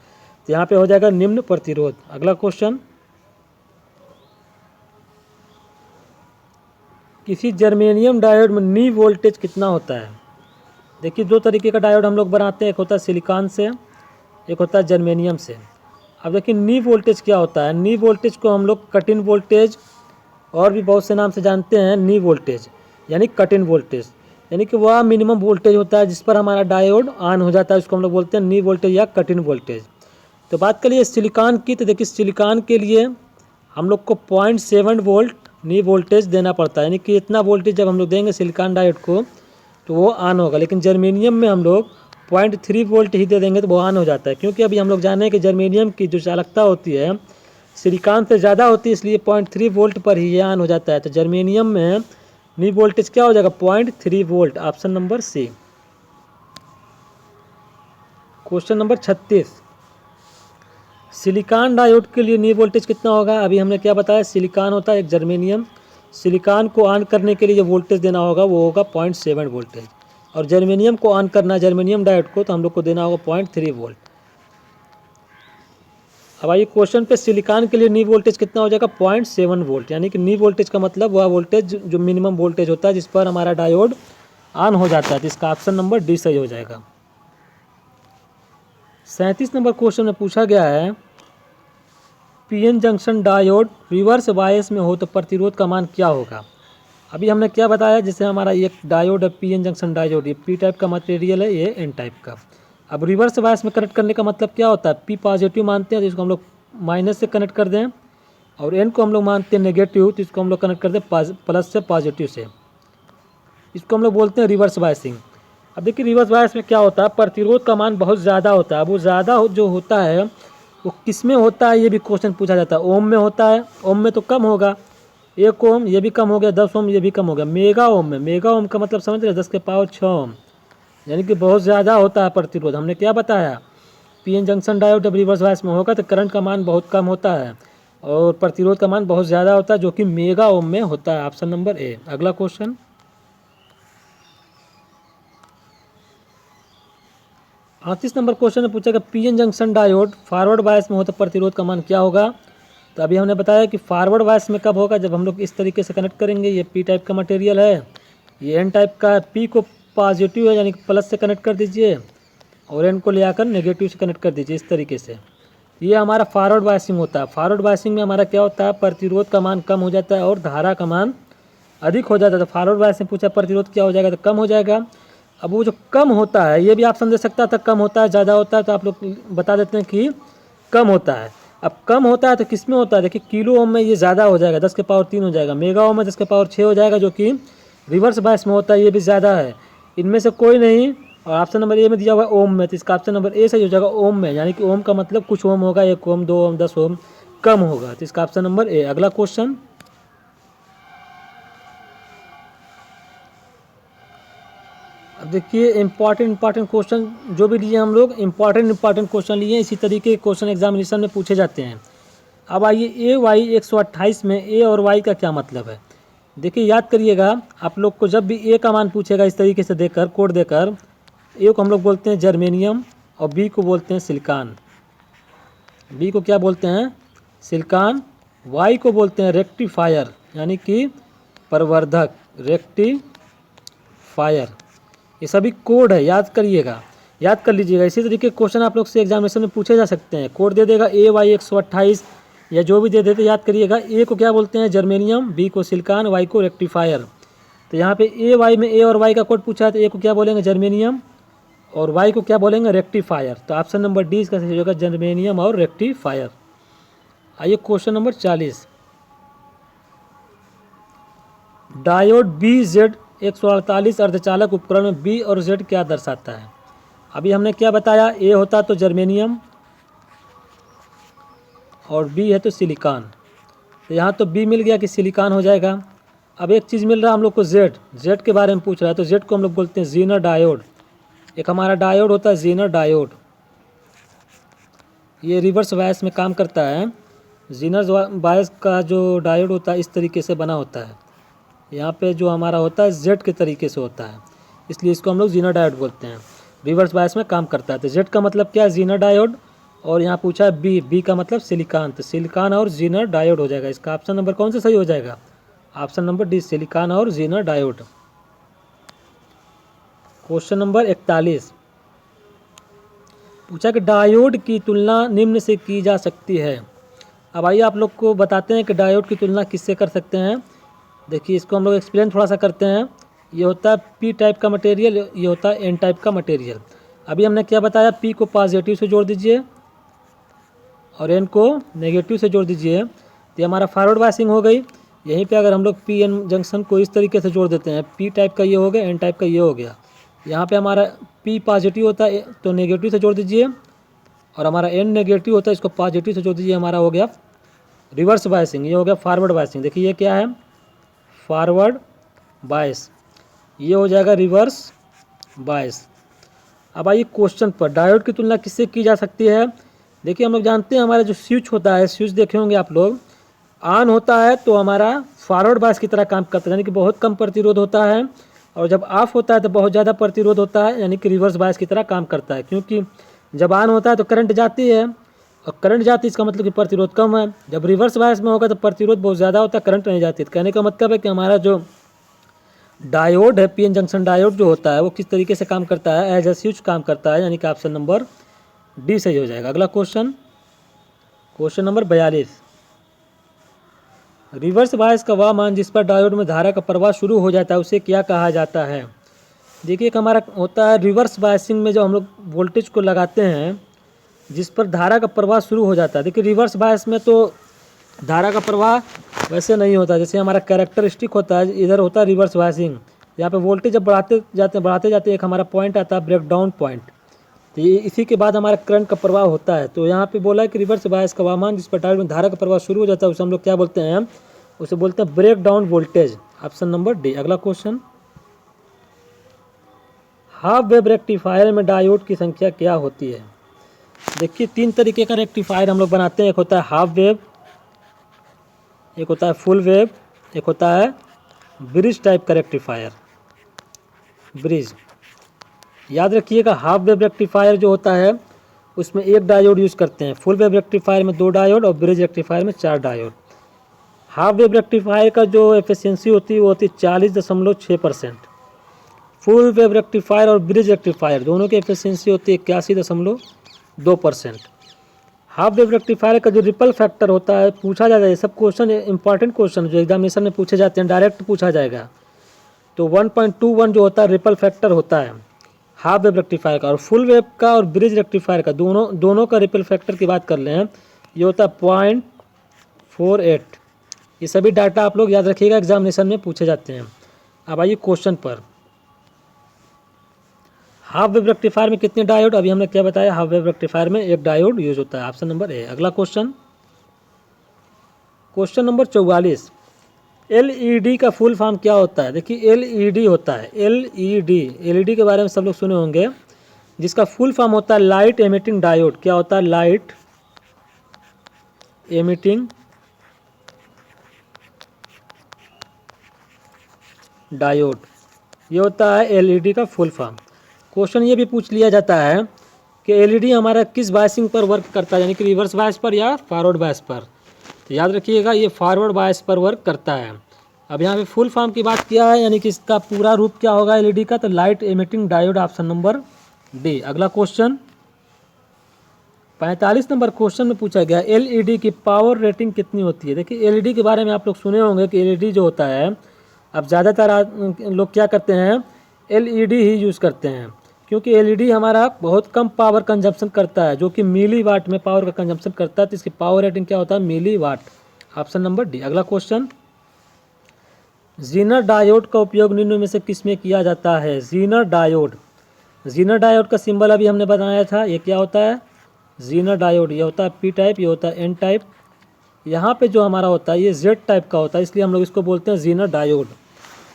Speaker 1: तो यहाँ पे हो जाएगा निम्न प्रतिरोध। अगला क्वेश्चन, किसी जर्मेनियम डायोड में नी वोल्टेज कितना होता है? देखिए, दो तरीके का डायोड हम लोग बनाते हैं, एक होता है सिलिकॉन से, एक होता है जर्मेनियम से। अब देखिए नी वोल्टेज क्या होता है। नी वोल्टेज को हम लोग कट इन वोल्टेज और भी बहुत से नाम से जानते हैं। नी वोल्टेज यानी कट इन वोल्टेज, यानी कि वह मिनिमम वोल्टेज होता है जिस पर हमारा डायोड ऑन हो जाता है, उसको हम लोग बोलते हैं नी वोल्टेज या कट इन वोल्टेज। तो बात करिए सिलिकॉन की, तो देखिए सिलिकॉन के लिए हम लोग को 0.7 वोल्ट नी वोल्टेज देना पड़ता है, यानी कि इतना वोल्टेज जब हम लोग देंगे सिलिकॉन डायोड को तो वो ऑन होगा। लेकिन जर्मेनियम में हम लोग 0.3 वोल्ट ही दे देंगे तो वो ऑन हो जाता है, क्योंकि अभी हम लोग जाने हैं कि जर्मेनियम की जो चालकता होती है सिलिकॉन से ज़्यादा होती है, इसलिए 0.3 वोल्ट पर ही ये ऑन हो जाता है। तो जर्मेनियम में नी वोल्टेज क्या हो जाएगा? 0.3 volt. Option number C. Question number 36, silicon diode के लिए नी वोल्टेज कितना होगा? अभी हमने क्या बताया, सिलिकॉन होता है एक जर्मेनियम, सिलिकॉन को ऑन करने के लिए जो वोल्टेज देना होगा वो होगा 0.7 वोल्टेज, और जर्मेनियम को ऑन करना, जर्मेनियम डायोड को, तो हम लोग को देना होगा 0.3 वोल्ट। अब आइए क्वेश्चन पे, सिलिकॉन के लिए नी वोल्टेज कितना हो जाएगा? 0.7 वोल्ट, यानी कि नी वोल्टेज का मतलब वह वोल्टेज जो मिनिमम वोल्टेज होता है जिस पर हमारा डायोड ऑन हो जाता है। तो इसका ऑप्शन नंबर डी सही हो जाएगा। 37 नंबर क्वेश्चन में पूछा गया है, PN junction diode reverse bias में हो तो प्रतिरोध का मान क्या होगा? अभी हमने क्या बताया, जैसे हमारा एक डायोड है पीएन जंक्शन डायोड, ये पी टाइप का मटेरियल है, ये एन टाइप का। अब रिवर्स बायस में कनेक्ट करने का मतलब क्या होता है, पी पॉजिटिव मानते हैं तो इसको हम लोग माइनस से कनेक्ट कर दें, और एन को हम लोग मानते हैं नेगेटिव तो इसको हम लोग कनेक्ट कर दें प्लस से पॉजिटिव से। इसको हम लोग बोलते हैं रिवर्स बायसिंग। अब देखिए रिवर्स बायस में क्या होता है, प्रतिरोध का मान बहुत ज़्यादा होता है। अब वो ज़्यादा जो होता है वो किस में होता है, ये भी क्वेश्चन पूछा जाता है। ओम में होता है, ओम में तो कम होगा, 1 ओम, ये भी कम हो गया, 10 ओम, ये भी कम हो गया। मेगा ओम में, मेगा ओम का मतलब समझ रहे, 10 के पावर 6 ओम, यानी कि बहुत ज़्यादा होता है प्रतिरोध। हमने क्या बताया, पीएन जंक्शन डायोड जब रिवर्स बायस में होगा तो करंट का मान बहुत कम होता है और प्रतिरोध का मान बहुत ज़्यादा होता है, जो कि मेगा ओम में होता है। Option number A. अगला क्वेश्चन, 38 नंबर क्वेश्चन में पूछा कि PN junction diode forward bias में हो तो प्रतिरोध का मान क्या होगा? तो अभी हमने बताया कि फॉरवर्ड बायस में कब होगा, जब हम लोग इस तरीके से कनेक्ट करेंगे। ये पी टाइप का मटेरियल है, ये एन टाइप का है। पी को पॉजिटिव है यानी कि प्लस से कनेक्ट कर दीजिए, और एन को ले आकर नेगेटिव से कनेक्ट कर दीजिए इस तरीके से। ये हमारा फॉरवर्ड बायसिंग होता है। फॉरवर्ड बायसिंग में हमारा क्या होता है, प्रतिरोध का मान कम हो जाता है और धारा का मान अधिक हो जाता है। तो फॉरवर्ड बायस में पूछा प्रतिरोध क्या हो जाएगा, तो कम हो जाएगा। अब वो जो कम होता है, ये भी आप समझ सकता था, कम होता है ज़्यादा होता है, तो आप लोग बता देते हैं कि कम होता है। अब कम होता है तो किस में होता है, देखिए किलो ओम में ये ज़्यादा हो जाएगा, 10 के पावर 3 हो जाएगा। मेगा ओम में 10 के पावर 6 हो जाएगा, जो कि रिवर्स बायस में होता है, ये भी ज़्यादा है। इनमें से कोई नहीं, और ऑप्शन नंबर ए में दिया हुआ है ओम में, तो इसका ऑप्शन नंबर ए सही हो जाएगा, ओम में। यानी कि ओम का मतलब कुछ ओम होगा, 1 ओम, 2 ओम, 10 ओम, कम होगा, तो इसका ऑप्शन नंबर ए। अगला क्वेश्चन, अब देखिए इंपॉर्टेंट क्वेश्चन जो भी लिए हम लोग, इंपॉर्टेंट क्वेश्चन लिए, इसी तरीके के क्वेश्चन एग्जामिनेशन में पूछे जाते हैं। अब आइए ए वाई 128 में ए और वाई का क्या मतलब है? देखिए याद करिएगा, आप लोग को जब भी ए का मान पूछेगा इस तरीके से देकर, कोड देकर, ए को हम लोग बोलते हैं जर्मेनियम और बी को बोलते हैं सिलिकॉन। बी को क्या बोलते हैं, सिलिकॉन। वाई को बोलते हैं रेक्टिफायर, यानी कि प्रवर्धक, रेक्टिफायर। ये सभी कोड है, याद करिएगा, याद कर लीजिएगा। इसी तरीके के क्वेश्चन आप लोग से एग्जामिनेशन में पूछे जा सकते हैं। कोड दे देगा ए वाई 128 या जो भी दे देते, याद करिएगा। ए को क्या बोलते हैं, जर्मेनियम, बी को सिलिकॉन, वाई को रेक्टिफायर। तो यहाँ पे ए वाई में ए और वाई का कोड पूछा है, तो ए को क्या बोलेंगे, जर्मेनियम, और वाई को क्या बोलेंगे, रेक्टिफायर। तो ऑप्शन नंबर डी इसका सही होगा, जर्मेनियम और रेक्टिफायर। आइए question number 40, diode B Z 148 अर्धचालक उपकरण में बी और जेड क्या दर्शाता है? अभी हमने क्या बताया, ए होता तो जर्मेनियम और बी है तो सिलिकॉन। तो यहाँ तो बी मिल गया कि सिलिकॉन हो जाएगा। अब एक चीज़ मिल रहा है हम लोग को, जेड, जेड के बारे में पूछ रहा है, तो जेड को हम लोग बोलते हैं जीनर डायोड। एक हमारा डायोड होता है जीनर डायोड, ये रिवर्स बायस में काम करता है। जीनर बायस का जो डायोड होता है इस तरीके से बना होता है, यहाँ पे जो हमारा होता है जेड के तरीके से होता है, इसलिए इसको हम लोग जीनर डायोड बोलते हैं। रिवर्स बायस में काम करता है। तो जेड का मतलब क्या है, जीनर डायोड, और यहाँ पूछा है बी का मतलब सिलिकॉन, तो सिलिकॉन और जीनर डायोड हो जाएगा। इसका ऑप्शन नंबर कौन सा सही हो जाएगा, ऑप्शन नंबर डी, सिलिकॉन और जीनर डायोड। क्वेश्चन नंबर 41 पूछा कि डायोड की तुलना निम्न से की जा सकती है। अब आइए आप लोग को बताते हैं कि डायोड की तुलना किससे कर सकते हैं। देखिए इसको हम लोग एक्सप्लेन थोड़ा सा करते हैं। ये होता है पी टाइप का मटेरियल, ये होता है एन टाइप का मटेरियल। अभी हमने क्या बताया, पी को पॉजिटिव से जोड़ दीजिए और एन को नेगेटिव से जोड़ दीजिए, तो ये हमारा फॉरवर्ड बायसिंग हो गई। यहीं पे अगर हम लोग पी एन जंक्शन को इस तरीके से जोड़ देते हैं, पी टाइप का ये हो गया, एन टाइप का ये हो गया। यहाँ पे हमारा पी पॉजिटिव होता है तो नेगेटिव से जोड़ दीजिए, और हमारा एन नेगेटिव होता है इसको पॉजिटिव से जोड़ दीजिए, हमारा हो गया रिवर्स बायसिंग, ये हो गया फॉरवर्ड बायसिंग। देखिए ये क्या है, फॉरवर्ड बायस, ये हो जाएगा रिवर्स बायस। अब आइए क्वेश्चन पर, डायोड की तुलना किससे की जा सकती है। देखिए हम लोग जानते हैं हमारा जो स्विच होता है, स्विच देखे होंगे आप लोग, ऑन होता है तो हमारा फॉरवर्ड बायस की तरह काम करता है, यानी कि बहुत कम प्रतिरोध होता है, और जब ऑफ होता है तो बहुत ज़्यादा प्रतिरोध होता है, यानी कि रिवर्स बायस की तरह काम करता है। क्योंकि जब ऑन होता है तो करंट जाती है, और करंट जाती है इसका मतलब कि प्रतिरोध कम है। जब रिवर्स बायस में होगा तो प्रतिरोध बहुत ज़्यादा होता है, करंट नहीं जाती है। कहने का मतलब है कि हमारा जो डायोड है, पीएन जंक्शन डायोड जो होता है, वो किस तरीके से काम करता है, एज ए स्विच काम करता है, यानी कि ऑप्शन नंबर डी सही हो जाएगा। अगला question, question number 42, reverse bias का वह मान जिस पर डायोड में धारा का प्रवाह शुरू हो जाता है उसे क्या कहा जाता है। देखिए एक हमारा होता है रिवर्स बायसिंग में जो हम लोग वोल्टेज को लगाते हैं जिस पर धारा का प्रवाह शुरू हो जाता है। देखिए रिवर्स बायस में तो धारा का प्रवाह वैसे नहीं होता, जैसे हमारा कैरेक्टरिस्टिक होता है, इधर होता है रिवर्स बायसिंग। यहाँ पे वोल्टेज जब बढ़ाते जाते एक हमारा पॉइंट आता है ब्रेक डाउन पॉइंट, तो ये इसी के बाद हमारा करंट का प्रवाह होता है। तो यहाँ पे बोला है कि रिवर्स बायस का वह मान जिस पर डायोड में धारा का प्रवाह शुरू हो जाता है उसे हम लोग क्या बोलते हैं, उसे बोलते हैं breakdown voltage, option number D. अगला क्वेश्चन, हाफ वेव रेक्टिफायर में डायोड की संख्या क्या होती है। देखिए 3 तरीके का रेक्टिफायर हम लोग बनाते हैं, एक होता है हाफ वेव, एक होता है फुल वेव, एक होता है ब्रिज टाइप का रेक्टिफायर, ब्रिज। याद रखिएगा हाफ वेव रेक्टिफायर जो होता है उसमें 1 डायोड यूज़ करते हैं, फुल वेव रेक्टिफायर में 2 डायोड और ब्रिज रेक्टिफायर में 4 डायोड। हाफ वेव रेक्टिफायर का जो एफिशिएंसी होती है वो होती है 40.6%। फुल वेव रेक्टिफायर और ब्रिज रेक्टिफायर दोनों की एफिशिएंसी होती है 81.2%। हाफ वेव रेक्टिफायर का जो रिपल फैक्टर होता है पूछा जाता है, ये सब क्वेश्चन इंपॉर्टेंट क्वेश्चन जो एग्जामिनेशन में पूछे जाते हैं, डायरेक्ट पूछा जाएगा। तो 1.21 जो होता है रिपल फैक्टर होता है हाफ वेव रेक्टिफायर का, और फुल वेव का और ब्रिज रेक्टिफायर का दोनों का रिपल फैक्टर की बात कर लें, ये होता है 0.48। ये सभी डाटा आप लोग याद रखिएगा, एग्जामिनेशन में पूछे जाते हैं। अब आइए क्वेश्चन पर, हाफ वेव रेक्टिफायर में कितने डायोड, अभी हमने क्या बताया, हाफ वेव रेक्टिफायर में 1 डायोड यूज होता है, ऑप्शन नंबर ए। अगला क्वेश्चन, क्वेश्चन नंबर 44, एलईडी का फुल फॉर्म क्या होता है। देखिए एलईडी होता है, एलईडी के बारे में सब लोग सुने होंगे, जिसका फुल फॉर्म होता है लाइट एमिटिंग डायोड। क्या होता है, लाइट एमिटिंग डायोड, ये होता है एलईडी का फुल फॉर्म। क्वेश्चन ये भी पूछ लिया जाता है कि एलईडी हमारा किस बायसिंग पर वर्क करता है, यानी कि रिवर्स बायस पर या फॉरवर्ड बायस पर। तो याद रखिएगा ये फॉरवर्ड बायस पर वर्क करता है। अब यहाँ पे फुल फॉर्म की बात किया है, यानी कि इसका पूरा रूप क्या होगा एलईडी का, तो light emitting diode, option number D. अगला क्वेश्चन 45 नंबर क्वेश्चन में पूछा गया एलईडी की पावर रेटिंग कितनी होती है। देखिए एलईडी के बारे में आप लोग सुने होंगे कि एलईडी जो होता है, अब ज़्यादातर लोग क्या करते हैं, एलईडी ही यूज़ करते हैं, क्योंकि एलईडी हमारा बहुत कम पावर कंजप्शन करता है, जो कि मिली वाट में पावर का कंजप्शन करता है, तो इसकी पावर रेटिंग क्या होता है, मिली वाट, ऑप्शन नंबर डी। अगला क्वेश्चन, जीनर डायोड का उपयोग निम्न में से किस में किया जाता है। जीनर डायोड, जीनर डायोड का सिंबल अभी हमने बताया था, ये क्या होता है, जीनर डायोड, ये होता है पी टाइप, ये होता है एन टाइप। यहाँ पे जो हमारा होता है ये जेड टाइप का होता है, इसलिए हम लोग इसको बोलते हैं जीनर डायोड।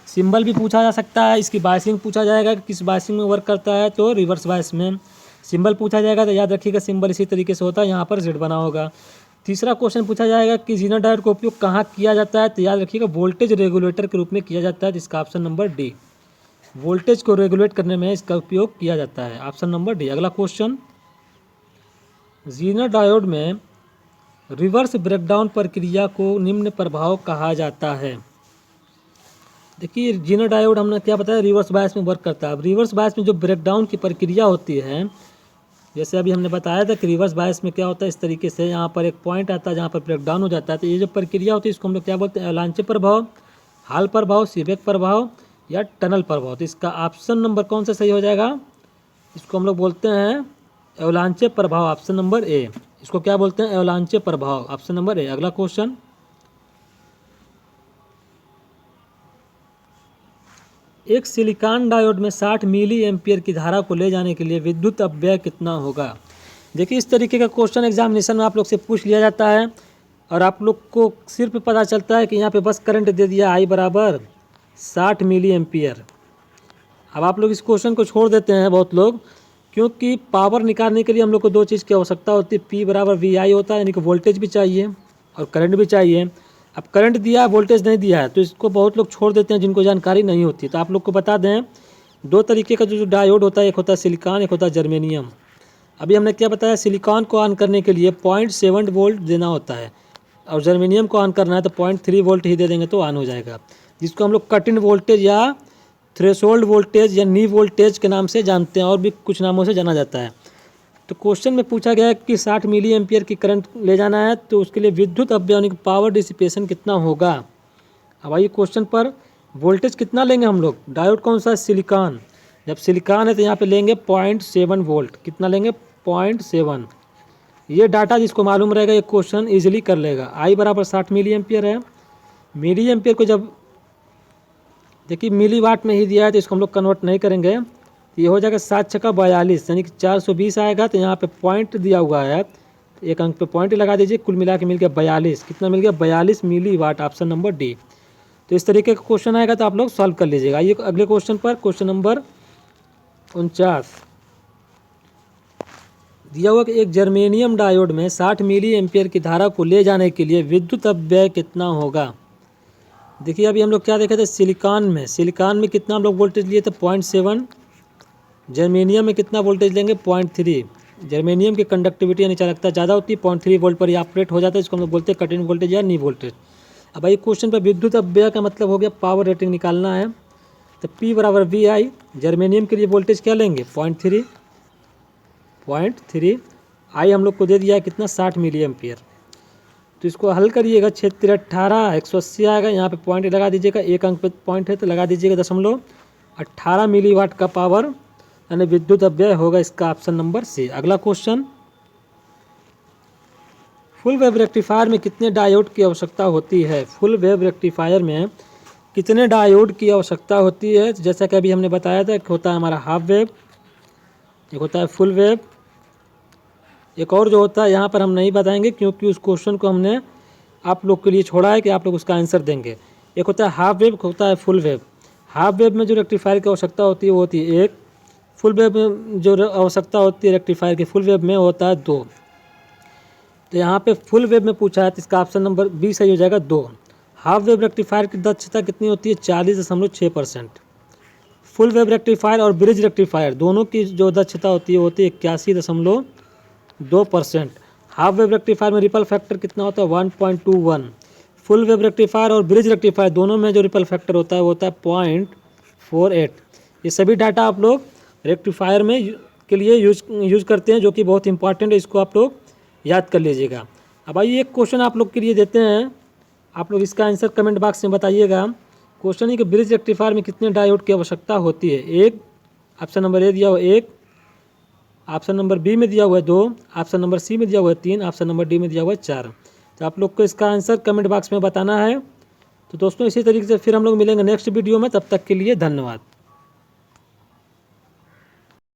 Speaker 1: सिंबल भी पूछा जा सकता है, इसकी बायसिंग पूछा जाएगा कि किस बायसिंग में वर्क करता है, तो रिवर्स बायस में। सिंबल पूछा जाएगा तो याद रखिएगा सिंबल इसी तरीके से होता है, यहाँ पर जेड बना होगा। तीसरा क्वेश्चन पूछा जाएगा कि जीनर डायोड का उपयोग कहाँ किया जाता है, तो याद रखिएगा वोल्टेज रेगुलेटर के रूप में किया जाता है, जिसका ऑप्शन नंबर डी, वोल्टेज को रेगुलेट करने में इसका उपयोग किया जाता है। Option number D. अगला क्वेश्चन, जीनर डायोड में रिवर्स ब्रेकडाउन प्रक्रिया को निम्न प्रभाव कहा जाता है। देखिए जीनर डायोड हमने क्या बताया, रिवर्स बायस में वर्क करता है। अब रिवर्स बायस में जो ब्रेकडाउन की प्रक्रिया होती है, जैसे अभी हमने बताया था कि रिवर्स बायस में क्या होता है, इस तरीके से यहाँ पर एक पॉइंट आता है जहाँ पर ब्रेकडाउन हो जाता है। तो ये जो प्रक्रिया होती है इसको हम लोग क्या बोलते हैं, एवलांचे प्रभाव, हाल प्रभाव, सीबेक प्रभाव या टनल प्रभाव। तो इसका ऑप्शन नंबर कौन सा सही हो जाएगा, इसको हम लोग बोलते हैं एवलांचे प्रभाव, ऑप्शन नंबर ए। इसको क्या बोलते हैं, एवलांचे प्रभाव, ऑप्शन नंबर ए। अगला क्वेश्चन, एक सिलिकॉन डायोड में 60 मिली एम्पियर की धारा को ले जाने के लिए विद्युत अपव्यय कितना होगा। देखिए इस तरीके का क्वेश्चन एग्जामिनेशन में आप लोग से पूछ लिया जाता है और आप लोग को सिर्फ पता चलता है कि यहाँ पे बस करंट दे दिया I बराबर 60 मिली एम्पियर। अब आप लोग इस क्वेश्चन को छोड़ देते हैं बहुत लोग, क्योंकि पावर निकालने के लिए हम लोग को दो चीज़ की आवश्यकता होती है, P बराबर VI होता है, यानी कि वोल्टेज भी चाहिए और करंट भी चाहिए। अब करंट दिया है, वोल्टेज नहीं दिया है, तो इसको बहुत लोग छोड़ देते हैं जिनको जानकारी नहीं होती। तो आप लोग को बता दें, दो तरीके का जो डायोड होता है, एक होता है सिलिकॉन, एक होता है जर्मेनियम। अभी हमने क्या बताया, सिलिकॉन को ऑन करने के लिए 0.7 वोल्ट देना होता है और जर्मेनियम को ऑन करना है तो 0.3 वोल्ट ही दे देंगे तो ऑन हो जाएगा, जिसको हम लोग कट इन वोल्टेज या थ्रेशोल्ड वोल्टेज या नी वोल्टेज के नाम से जानते हैं और भी कुछ नामों से जाना जाता है। तो क्वेश्चन में पूछा गया है कि 60 मिली एम्पियर की करंट ले जाना है तो उसके लिए विद्युत अपव्यय यानी कि पावर डिसिपेशन कितना होगा। अब आइए क्वेश्चन पर, वोल्टेज कितना लेंगे हम लोग, डायोड कौन सा है, सिलिकॉन। जब सिलिकॉन है तो यहाँ पे लेंगे 0.7 वोल्ट, कितना लेंगे 0.7। ये डाटा जिसको मालूम रहेगा ये क्वेश्चन ईजिली कर लेगा। I बराबर 60 मिली एम्पियर है। मिली एम्पियर को जब देखिए मिली वाट में ही दिया है तो इसको हम लोग कन्वर्ट नहीं करेंगे, ये हो जाएगा 7 छक्का 42 यानी कि 420 आएगा। तो यहाँ पे पॉइंट दिया हुआ है, एक अंक पे पॉइंट लगा दीजिए, कुल मिला के मिल गया 42। कितना मिल गया, 42 मिली वाट, ऑप्शन नंबर डी। तो इस तरीके का क्वेश्चन आएगा तो आप लोग सॉल्व कर लीजिएगा। आइए अगले क्वेश्चन पर, क्वेश्चन नंबर 49 दिया हुआ कि एक जर्मेनियम डायोड में 60 मिली एम्पियर की धारा को ले जाने के लिए विद्युत अपव्यय कितना होगा। देखिए अभी हम लोग क्या देखे थे, सिलिकॉन में कितना हम लोग वोल्टेज लिए थे 0.7, जर्मेनियम में कितना वोल्टेज लेंगे 0.3। जर्मेनियम की कंडक्टिविटी यानी चालकता ज़्यादा होती है, 0.3 वोल्ट पर ये ऑपरेट हो जाता है, इसको हम लोग बोलते हैं कट इन वोल्टेज या नी वोल्टेज। अब भाई क्वेश्चन पर विद्युत अपव्यय का मतलब हो गया पावर रेटिंग निकालना है, तो P बराबर VI। जर्मेनियम के लिए वोल्टेज क्या लेंगे 0.3, I हम लोग को दे दिया है कितना 60 मिली एम्पियर। तो इसको हल करिएगा, 6 × 18 180 आएगा, यहाँ पे पॉइंट लगा दीजिएगा, एक अंक पे पॉइंट है तो लगा दीजिएगा 0.18 मिली वाट का पावर यानी विद्युत अपव्यय होगा, इसका ऑप्शन नंबर सी। अगला क्वेश्चन, फुल वेव रेक्टिफायर में कितने डायोड की आवश्यकता होती है। फुल वेव रेक्टिफायर में कितने डायोड की आवश्यकता होती है, जैसा कि अभी हमने बताया था, एक होता है हमारा हाफ वेव, एक होता है फुल वेव, एक और जो होता है यहाँ पर हम नहीं बताएंगे क्योंकि उस क्वेश्चन को हमने आप लोग के लिए छोड़ा है कि आप लोग उसका आंसर देंगे। एक होता है हाफ वेव, होता है फुल वेव। हाफ वेव में जो रेक्टिफायर की आवश्यकता होती है वो होती है 1, फुल वेव में जो आवश्यकता होती है रेक्टिफायर की फुल वेव में होता है 2। तो यहाँ पे फुल वेव में पूछा है तो इसका ऑप्शन नंबर बी सही हो जाएगा 2। हाफ वेव रेक्टिफायर की दक्षता कितनी होती है 40.6%। फुल वेव रेक्टिफायर और ब्रिज रेक्टिफायर दोनों की जो दक्षता होती है वो होती है 81.2%। हाफ वेव रेक्टिफायर में रिपल फैक्टर कितना होता है 1.21। फुल वेव रेक्टिफायर और ब्रिज रेक्टिफायर दोनों में जो रिपल फैक्टर होता है वो होता है 0.48। ये सभी डाटा आप लोग रेक्टिफायर में के लिए यूज करते हैं, जो कि बहुत इंपॉर्टेंट है, इसको आप लोग याद कर लीजिएगा। अब आइए एक क्वेश्चन आप लोग के लिए देते हैं, आप लोग इसका आंसर कमेंट बॉक्स में बताइएगा। क्वेश्चन है कि ब्रिज रेक्टिफायर में कितने डायोड की आवश्यकता होती है। 1, ऑप्शन नंबर ए दिया हुआ 1, ऑप्शन नंबर बी में दिया हुआ है 2, ऑप्शन नंबर सी में दिया हुआ है 3, ऑप्शन नंबर डी में दिया हुआ है 4। तो आप लोग को इसका आंसर कमेंट बॉक्स में बताना है। तो दोस्तों इसी तरीके से फिर हम लोग मिलेंगे नेक्स्ट वीडियो में, तब तक के लिए धन्यवाद।